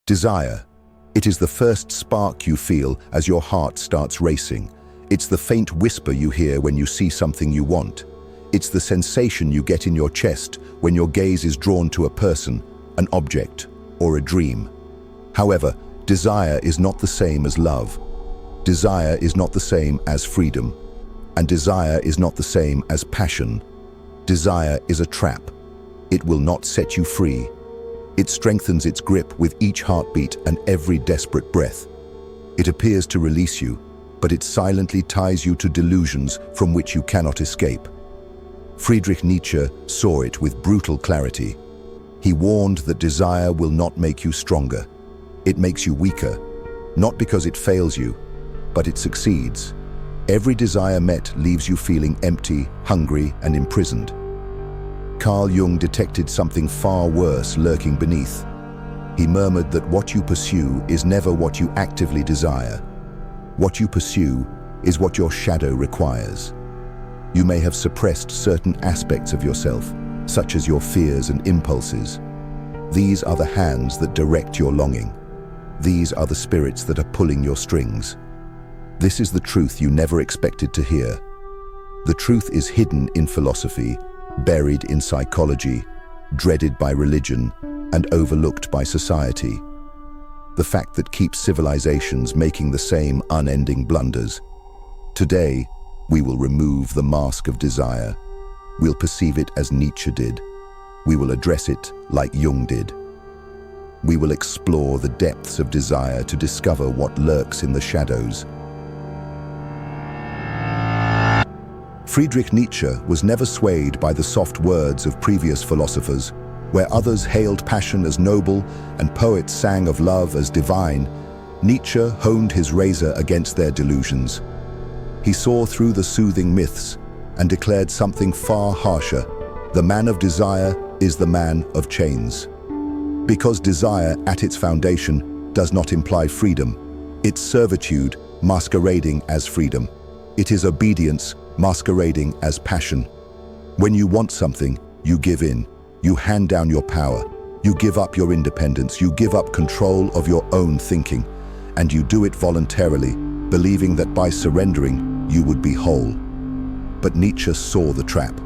Desire. It is the first spark you feel as your heart starts racing. It's the faint whisper you hear when you see something you want. It's the sensation you get in your chest when your gaze is drawn to a person, an object, or a dream. However, desire is not the same as love. Desire is not the same as freedom. And desire is not the same as passion. Desire is a trap. It will not set you free. It strengthens its grip with each heartbeat and every desperate breath. It appears to release you, but it silently ties you to delusions from which you cannot escape. Friedrich Nietzsche saw it with brutal clarity. He warned that desire will not make you stronger. It makes you weaker, not because it fails you, but it succeeds. Every desire met leaves you feeling empty, hungry, and imprisoned. Carl Jung detected something far worse lurking beneath. He murmured that what you pursue is never what you actively desire. What you pursue is what your shadow requires. You may have suppressed certain aspects of yourself, such as your fears and impulses. These are the hands that direct your longing. These are the spirits that are pulling your strings. This is the truth you never expected to hear. The truth is hidden in philosophy, buried in psychology, dreaded by religion, and overlooked by society. The fact that keeps civilizations making the same unending blunders. Today, we will remove the mask of desire. We'll perceive it as Nietzsche did. We will address it like Jung did. We will explore the depths of desire to discover what lurks in the shadows. Friedrich Nietzsche was never swayed by the soft words of previous philosophers. Where others hailed passion as noble and poets sang of love as divine, Nietzsche honed his razor against their delusions. He saw through the soothing myths and declared something far harsher. The man of desire is the man of chains. Because desire, at its foundation, does not imply freedom. It's servitude masquerading as freedom. It is obedience masquerading as passion. When you want something, you give in. You hand down your power. You give up your independence. You give up control of your own thinking. And you do it voluntarily, believing that by surrendering, you would be whole. But Nietzsche saw the trap.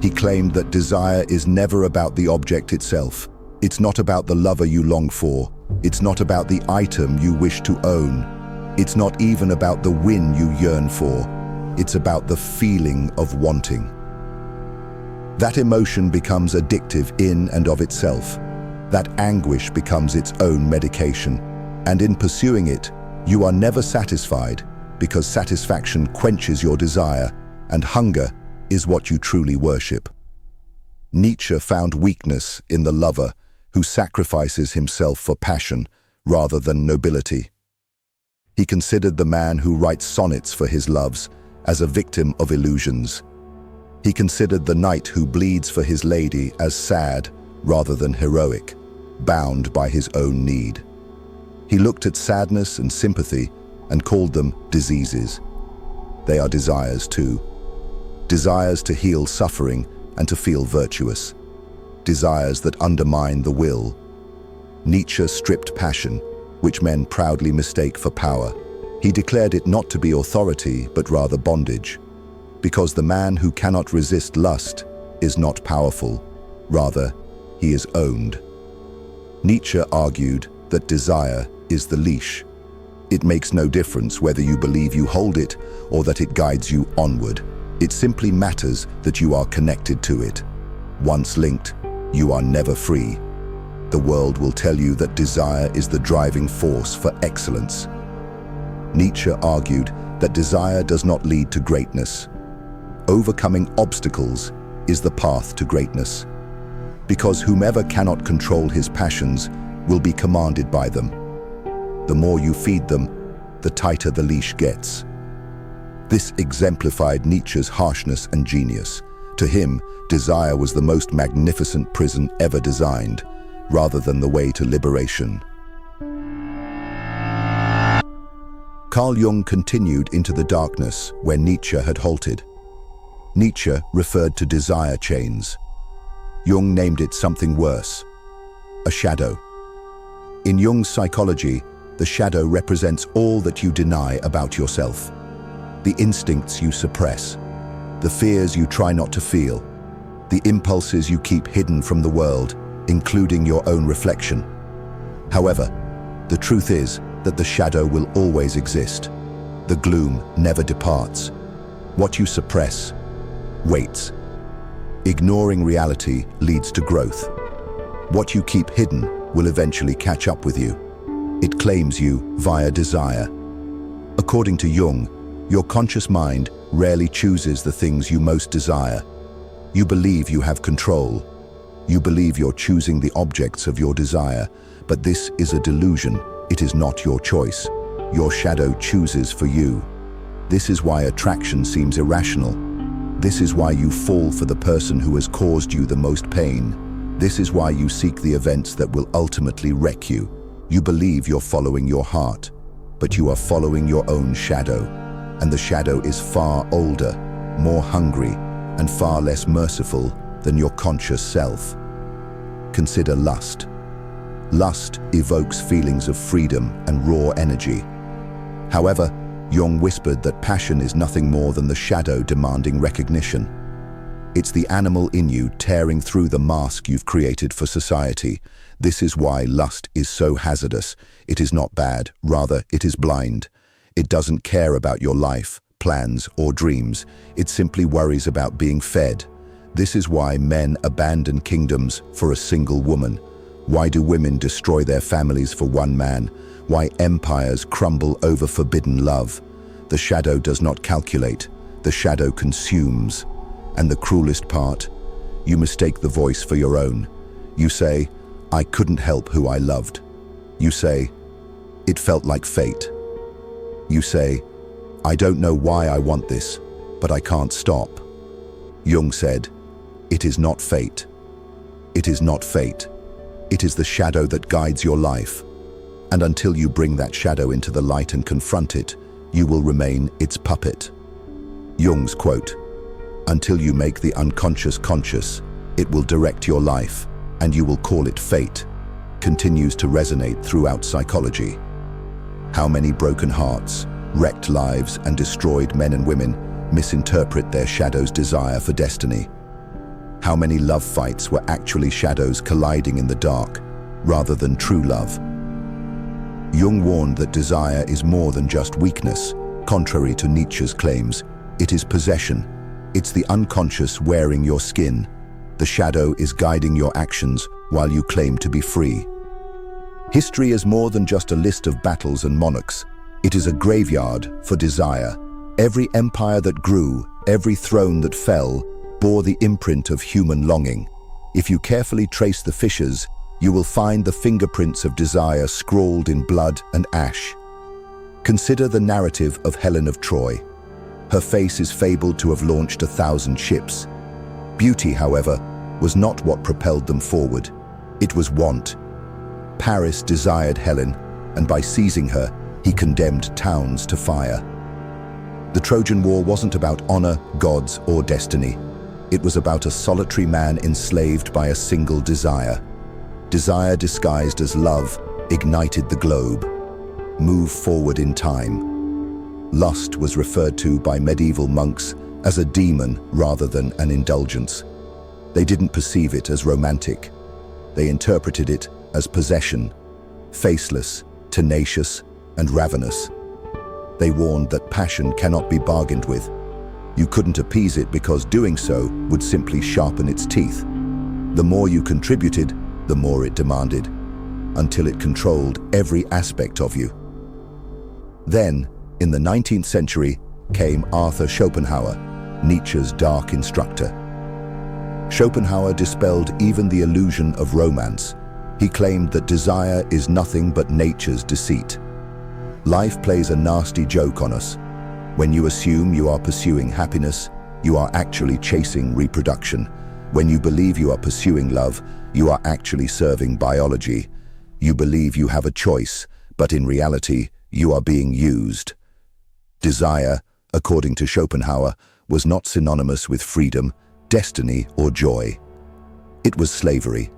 He claimed that desire is never about the object itself. It's not about the lover you long for. It's not about the item you wish to own. It's not even about the win you yearn for. It's about the feeling of wanting. That emotion becomes addictive in and of itself. That anguish becomes its own medication. And in pursuing it, you are never satisfied because satisfaction quenches your desire, and hunger is what you truly worship. Nietzsche found weakness in the lover who sacrifices himself for passion rather than nobility. He considered the man who writes sonnets for his loves as a victim of illusions. He considered the knight who bleeds for his lady as sad rather than heroic, bound by his own need. He looked at sadness and sympathy and called them diseases. They are desires too. Desires to heal suffering and to feel virtuous. Desires that undermine the will. Nietzsche stripped passion, which men proudly mistake for power. He declared it not to be authority, but rather bondage. Because the man who cannot resist lust is not powerful. Rather, he is owned. Nietzsche argued that desire is the leash. It makes no difference whether you believe you hold it or that it guides you onward. It simply matters that you are connected to it. Once linked, you are never free. The world will tell you that desire is the driving force for excellence. Nietzsche argued that desire does not lead to greatness. Overcoming obstacles is the path to greatness. Because whomever cannot control his passions will be commanded by them. The more you feed them, the tighter the leash gets. This exemplified Nietzsche's harshness and genius. To him, desire was the most magnificent prison ever designed, rather than the way to liberation. Carl Jung continued into the darkness where Nietzsche had halted. Nietzsche referred to desire chains. Jung named it something worse, a shadow. In Jung's psychology, the shadow represents all that you deny about yourself. The instincts you suppress, the fears you try not to feel, the impulses you keep hidden from the world, including your own reflection. However, the truth is that the shadow will always exist. The gloom never departs. What you suppress waits. Ignoring reality leads to growth. What you keep hidden will eventually catch up with you. It claims you via desire. According to Jung, your conscious mind rarely chooses the things you most desire. You believe you have control. You believe you're choosing the objects of your desire, but this is a delusion. It is not your choice. Your shadow chooses for you. This is why attraction seems irrational. This is why you fall for the person who has caused you the most pain. This is why you seek the events that will ultimately wreck you. You believe you're following your heart, but you are following your own shadow. And the shadow is far older, more hungry, and far less merciful than your conscious self. Consider lust. Lust evokes feelings of freedom and raw energy. However, Jung whispered that passion is nothing more than the shadow demanding recognition. It's the animal in you tearing through the mask you've created for society. This is why lust is so hazardous. It is not bad, rather it is blind. It doesn't care about your life, plans, or dreams. It simply worries about being fed. This is why men abandon kingdoms for a single woman. Why do women destroy their families for one man? Why empires crumble over forbidden love? The shadow does not calculate. The shadow consumes. And the cruelest part, you mistake the voice for your own. You say, I couldn't help who I loved. You say, it felt like fate. You say, I don't know why I want this, but I can't stop. Jung said, it is not fate. It is not fate. It is the shadow that guides your life. And until you bring that shadow into the light and confront it, you will remain its puppet. Jung's quote, until you make the unconscious conscious, it will direct your life, and you will call it fate, continues to resonate throughout psychology. How many broken hearts, wrecked lives, and destroyed men and women misinterpret their shadow's desire for destiny? How many love fights were actually shadows colliding in the dark, rather than true love? Jung warned that desire is more than just weakness. Contrary to Nietzsche's claims, it is possession. It's the unconscious wearing your skin. The shadow is guiding your actions while you claim to be free. History is more than just a list of battles and monarchs. It is a graveyard for desire. Every empire that grew, every throne that fell, bore the imprint of human longing. If you carefully trace the fissures, you will find the fingerprints of desire scrawled in blood and ash. Consider the narrative of Helen of Troy. Her face is fabled to have launched 1,000 ships. Beauty, however, was not what propelled them forward. It was want. Paris desired Helen, and by seizing her, he condemned towns to fire. The Trojan War wasn't about honor, gods, or destiny. It was about a solitary man enslaved by a single desire. Desire disguised as love ignited the globe. Move forward in time. Lust was referred to by medieval monks as a demon rather than an indulgence. They didn't perceive it as romantic. They interpreted it as possession, faceless, tenacious, and ravenous. They warned that passion cannot be bargained with. You couldn't appease it because doing so would simply sharpen its teeth. The more you contributed, the more it demanded, until it controlled every aspect of you. Then, in the 19th century, came Arthur Schopenhauer, Nietzsche's dark instructor. Schopenhauer dispelled even the illusion of romance. He claimed that desire is nothing but nature's deceit. Life plays a nasty joke on us. When you assume you are pursuing happiness, you are actually chasing reproduction. When you believe you are pursuing love, you are actually serving biology. You believe you have a choice, but in reality, you are being used. Desire, according to Schopenhauer, was not synonymous with freedom, destiny, or joy. It was slavery,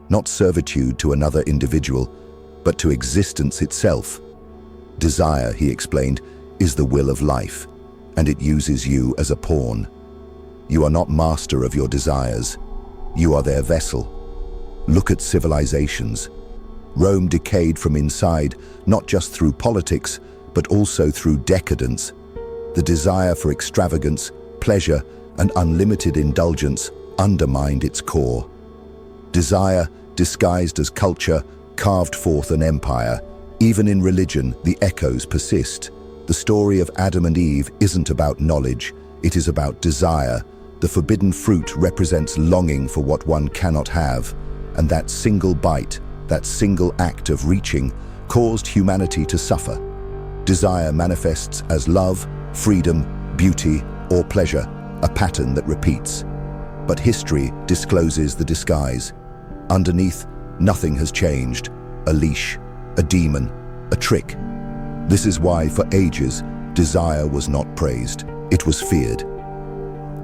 not servitude to another individual, but to existence itself. Desire, he explained, is the will of life, and it uses you as a pawn. You are not master of your desires. You are their vessel. Look at civilizations. Rome decayed from inside, not just through politics, but also through decadence. The desire for extravagance, pleasure, and unlimited indulgence undermined its core. Desire, disguised as culture, carved forth an empire. Even in religion, the echoes persist. The story of Adam and Eve isn't about knowledge, it is about desire. The forbidden fruit represents longing for what one cannot have, and that single bite, that single act of reaching, caused humanity to suffer. Desire manifests as love, freedom, beauty, or pleasure, a pattern that repeats. But history discloses the disguise. Underneath, nothing has changed. A leash, a demon, a trick. This is why, for ages, desire was not praised. It was feared.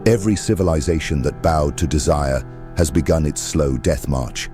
Every civilization that bowed to desire has begun its slow death march.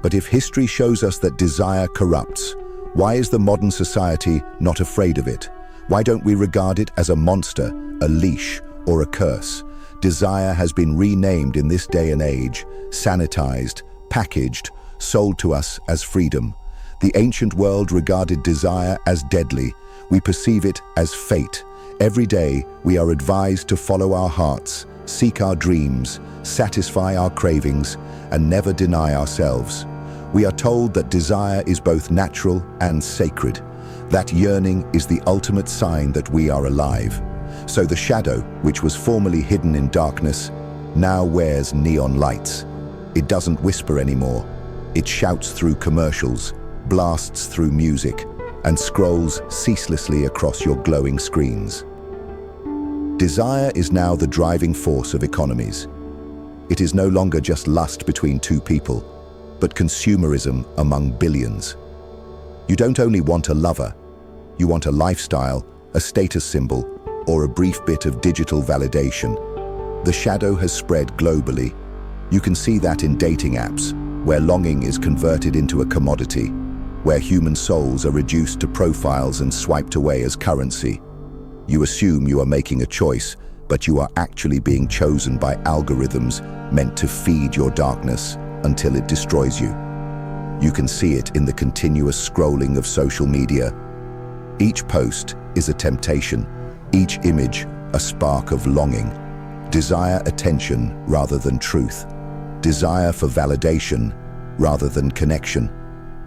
But if history shows us that desire corrupts, why is the modern society not afraid of it? Why don't we regard it as a monster, a leash, or a curse? Desire has been renamed in this day and age, sanitized, packaged, sold to us as freedom. The ancient world regarded desire as deadly. We perceive it as fate. Every day, we are advised to follow our hearts, seek our dreams, satisfy our cravings, and never deny ourselves. We are told that desire is both natural and sacred. That yearning is the ultimate sign that we are alive. So the shadow, which was formerly hidden in darkness, now wears neon lights. It doesn't whisper anymore. It shouts through commercials, blasts through music, and scrolls ceaselessly across your glowing screens. Desire is now the driving force of economies. It is no longer just lust between two people, but consumerism among billions. You don't only want a lover, you want a lifestyle, a status symbol, or a brief bit of digital validation. The shadow has spread globally. You can see that in dating apps, where longing is converted into a commodity, where human souls are reduced to profiles and swiped away as currency. You assume you are making a choice, but you are actually being chosen by algorithms meant to feed your darkness until it destroys you. You can see it in the continuous scrolling of social media. Each post is a temptation, each image a spark of longing. Desire attention rather than truth. Desire for validation rather than connection.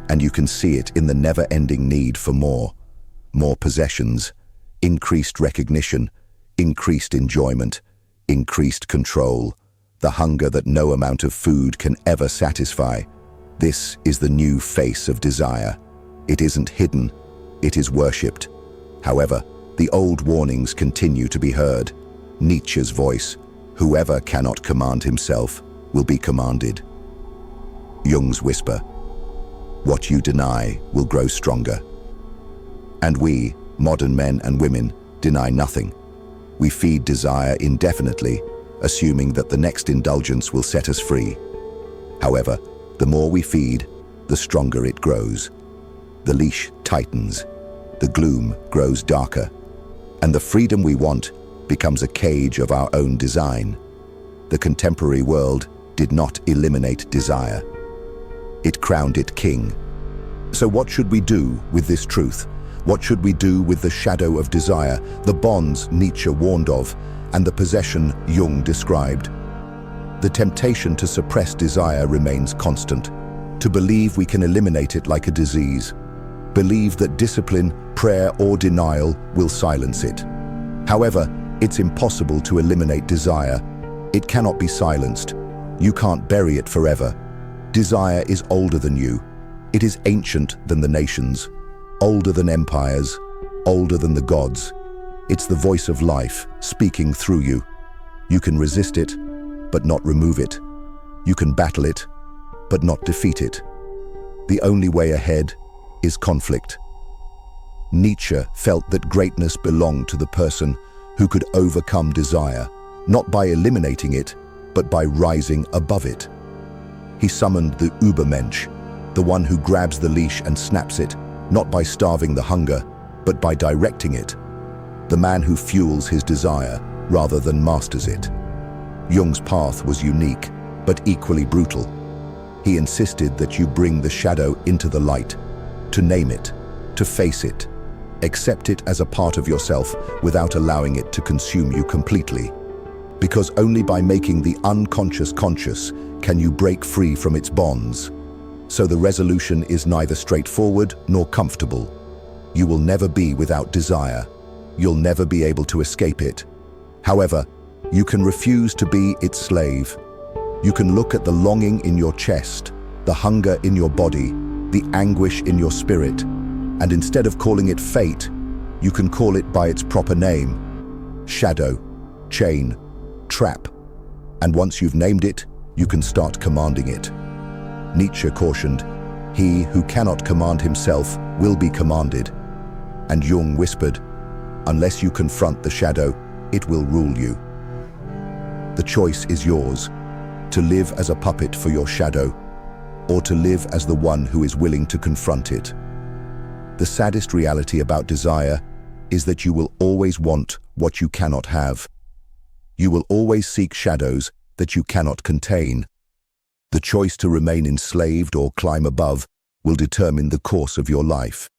And you can see it in the never-ending need for more. More possessions, increased recognition, increased enjoyment, increased control. The hunger that no amount of food can ever satisfy. This is the new face of desire. It isn't hidden, it is worshipped. However, the old warnings continue to be heard. Nietzsche's voice, whoever cannot command himself will be commanded. Jung's whisper, what you deny will grow stronger. And we, modern men and women, deny nothing. We feed desire indefinitely, assuming that the next indulgence will set us free. However, the more we feed, the stronger it grows. The leash tightens, the gloom grows darker, and the freedom we want becomes a cage of our own design. The contemporary world did not eliminate desire. It crowned it king. So what should we do with this truth? What should we do with the shadow of desire, the bonds Nietzsche warned of, and the possession Jung described? The temptation to suppress desire remains constant, to believe we can eliminate it like a disease. Believe that discipline, prayer, or denial will silence it. However, it's impossible to eliminate desire. It cannot be silenced. You can't bury it forever. Desire is older than you. It is ancient than the nations, older than empires, older than the gods. It's the voice of life speaking through you. You can resist it, but not remove it. You can battle it, but not defeat it. The only way ahead is conflict. Nietzsche felt that greatness belonged to the person who could overcome desire, not by eliminating it, but by rising above it. He summoned the Übermensch, the one who grabs the leash and snaps it, not by starving the hunger, but by directing it. The man who fuels his desire rather than masters it. Jung's path was unique, but equally brutal. He insisted that you bring the shadow into the light, to name it, to face it, accept it as a part of yourself without allowing it to consume you completely. Because only by making the unconscious conscious can you break free from its bonds. So the resolution is neither straightforward nor comfortable. You will never be without desire. You'll never be able to escape it. However, you can refuse to be its slave. You can look at the longing in your chest, the hunger in your body, the anguish in your spirit, and instead of calling it fate, you can call it by its proper name: shadow, chain, trap. And once you've named it, you can start commanding it. Nietzsche cautioned, "He who cannot command himself will be commanded." And Jung whispered, "Unless you confront the shadow, it will rule you." The choice is yours, to live as a puppet for your shadow, or to live as the one who is willing to confront it. The saddest reality about desire is that you will always want what you cannot have. You will always seek shadows that you cannot contain. The choice to remain enslaved or climb above will determine the course of your life.